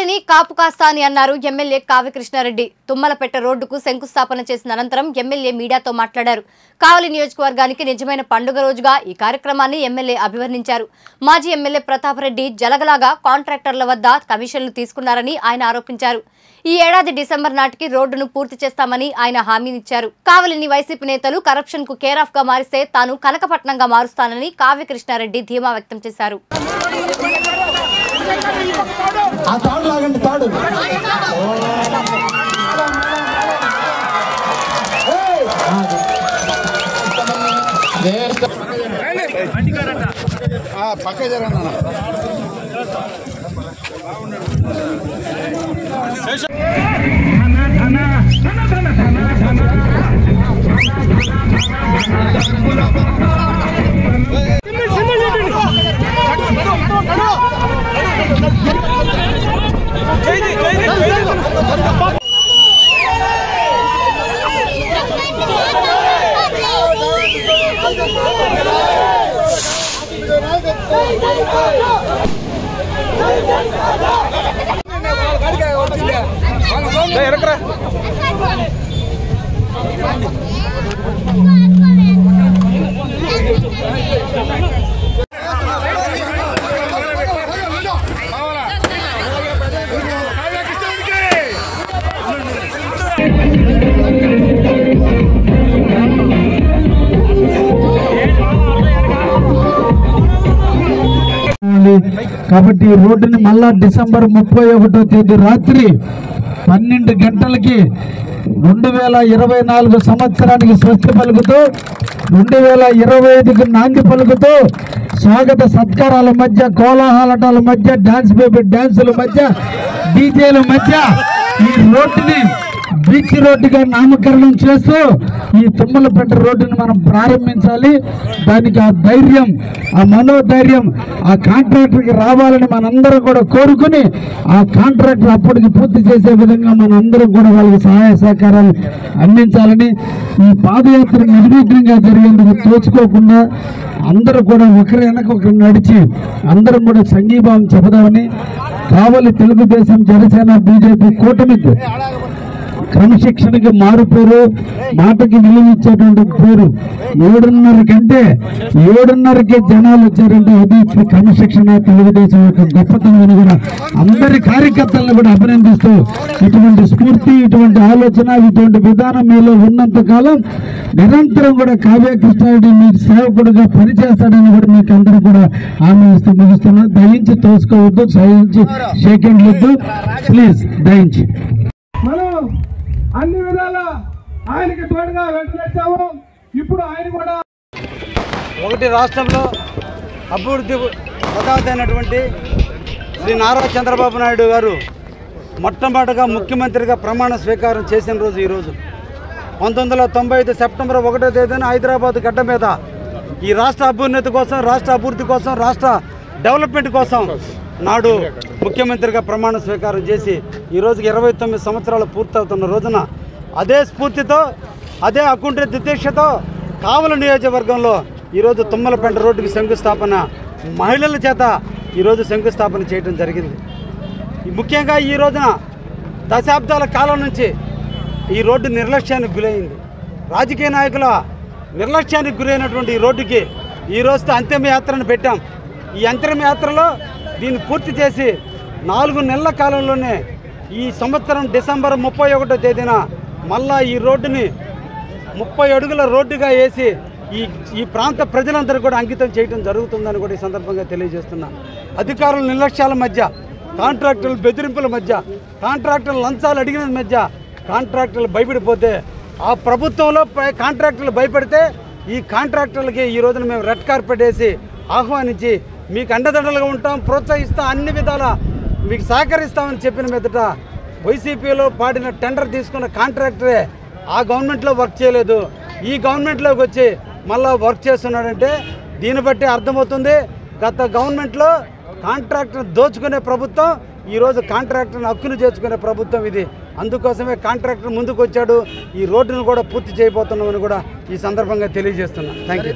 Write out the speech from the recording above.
కావలిని కాపు కాస్తా అని అన్నారు ఎమ్మెల్యే కావ్య కృష్ణారెడ్డి. తుమ్మలపెట్ట రోడ్డుకు శంకుస్థాపన చేసిన అనంతరం ఎమ్మెల్యే మీడియాతో మాట్లాడారు. కావలి నియోజకవర్గానికి నిజమైన పండుగ రోజుగా ఈ కార్యక్రమాన్ని ఎమ్మెల్యే అభివర్ణించారు. మాజీ ఎమ్మెల్యే ప్రతాప్ రెడ్డి జలగలాగా కాంట్రాక్టర్ల వద్ద కమిషన్లు తీసుకున్నారని ఆయన ఆరోపించారు. ఈ ఏడాది డిసెంబర్ నాటికి రోడ్డును పూర్తి చేస్తామని ఆయన హామీనిచ్చారు. కావలిని వైసీపీ నేతలు కరప్షన్ కు కేర్ ఆఫ్ గా మారిస్తే తాను కనకపట్నంగా మారుస్తానని కావ్య కృష్ణారెడ్డి ధీమా వ్యక్తం చేశారు. కాబట్టి ఈ రోడ్డుని మళ్ళా డిసెంబర్ 31వ తేదీ రాత్రి 12 గంటలకి 2024 సంవత్సరానికి స్వస్తి పలుకుతూ 2025కి నాంది పలుకుతూ స్వాగత సత్కారాల మధ్య, కోలాహలాటాల మధ్య, డాన్స్ బేబీ డాన్సుల మధ్య, డీజేల మధ్య ఈ రోడ్డుని బీచ్ రోడ్డుగా నామకరణం చేస్తూ ఈ తుమ్మలపేట రోడ్డుని మనం ప్రారంభించాలి. దానికి ఆ ధైర్యం, ఆ మనోధైర్యం ఆ కాంట్రాక్టర్కి రావాలని మనందరం కూడా కోరుకుని ఆ కాంట్రాక్టర్ అప్పటికి పూర్తి చేసే విధంగా మనందరం కూడా వాళ్ళకి సహాయ సహకారాలు అందించాలని, ఈ పాదయాత్ర నిర్విఘ్నంగా జరిగేందుకు తోచుకోకుండా అందరూ కూడా ఒకరి వెనక ఒకరు నడిచి అందరం కూడా సంఘీభావం చెప్పదామని కావలి తెలుగుదేశం, జనసేన, బీజేపీ కూటమికి క్రమశిక్షణకి మారుపేరు, మాటకి విలువిచ్చేటువంటి పేరు. 7:30 కంటే 7:30కే జనాలు వచ్చారంటే ఇది క్రమశిక్షణ, తెలుగుదేశం యొక్క గొప్పతనం కూడా అందరి కార్యకర్తలను కూడా అభినందిస్తూ ఇటువంటి స్ఫూర్తి, ఇటువంటి ఆలోచన, ఇటువంటి విధానం మీలో ఉన్నంత కాలం నిరంతరం కూడా కావ్య కృష్ణారెడ్డి మీకు సేవకుడిగా పనిచేస్తాడని కూడా మీకు అందరూ కూడా హామీ ఇస్తూ ముగిస్తున్నారు. దయించి తోసుకోవద్దు, దయించి షేక్ హ్యాండ్ వద్దు, ప్లీజ్ దయించి. మనం అన్ని విధాల ఆయనకి తోడుగా వెంటనేస్తాము. ఇప్పుడు ఆయన కూడా ఒకటి రాష్ట్రంలో అభివృద్ధి పదార్థ అయినటువంటి శ్రీ నారా చంద్రబాబు నాయుడు గారు మొట్టమొదటిగా ముఖ్యమంత్రిగా ప్రమాణ స్వీకారం చేసిన రోజు ఈరోజు. 1995 సెప్టెంబర్ 1వ తేదీన హైదరాబాద్ గడ్డ మీద ఈ రాష్ట్ర అభ్యున్నతి కోసం, రాష్ట్ర అభివృద్ధి కోసం, రాష్ట్ర డెవలప్మెంట్ కోసం నాడు ముఖ్యమంత్రిగా ప్రమాణ స్వీకారం చేసి ఈరోజుకి 29 సంవత్సరాలు పూర్తవుతున్న రోజున అదే స్ఫూర్తితో, అదే అకుంఠ దీక్షతో కావలి నియోజకవర్గంలో ఈరోజు తుమ్మలపేట రోడ్డుకి శంకుస్థాపన మహిళల చేత ఈరోజు శంకుస్థాపన చేయడం జరిగింది. ముఖ్యంగా ఈ రోజున దశాబ్దాల కాలం నుంచి ఈ రోడ్డు నిర్లక్ష్యానికి గురైంది. రాజకీయ నాయకుల నిర్లక్ష్యానికి గురైనటువంటి ఈ రోడ్డుకి ఈరోజుతో అంతిమయాత్రను పెట్టాం. ఈ అంతిమయాత్రలో దీన్ని పూర్తి చేసి 4 నెలల కాలంలోనే ఈ సంవత్సరం డిసెంబర్ 31వ తేదీన మళ్ళా ఈ రోడ్డుని 30 అడుగుల రోడ్డుగా వేసి ఈ ప్రాంత ప్రజలందరూ కూడా అంకితం చేయడం జరుగుతుందని కూడా ఈ సందర్భంగా తెలియజేస్తున్నాను. అధికారుల నిర్లక్ష్యాల మధ్య, కాంట్రాక్టర్ల బెదిరింపుల మధ్య, కాంట్రాక్టర్లు లంచాలు అడిగిన మధ్య కాంట్రాక్టర్లు భయపడిపోతే, ఆ ప్రభుత్వంలో కాంట్రాక్టర్లు భయపడితే ఈ కాంట్రాక్టర్లకి ఈ రోజున మేము రెడ్ కార్పెట్ వేసి ఆహ్వానించి మీకు అండదండలుగా ఉంటాం, ప్రోత్సహిస్తాం, అన్ని విధాలా మీకు సహకరిస్తామని చెప్పిన మీదట వైసీపీలో పాడిన టెండర్ తీసుకున్న కాంట్రాక్టరే ఆ గవర్నమెంట్లో వర్క్ చేయలేదు, ఈ గవర్నమెంట్లోకి వచ్చి మళ్ళీ వర్క్ చేస్తున్నాడంటే దీన్ని బట్టి అర్థమవుతుంది గత గవర్నమెంట్లో కాంట్రాక్టర్ దోచుకునే ప్రభుత్వం, ఈరోజు కాంట్రాక్టర్ని హక్కును చేర్చుకునే ప్రభుత్వం ఇది. అందుకోసమే కాంట్రాక్టర్ ముందుకు వచ్చాడు. ఈ రోడ్డును కూడా పూర్తి చేయబోతున్నామని కూడా ఈ సందర్భంగా తెలియజేస్తున్నాను. Thank you.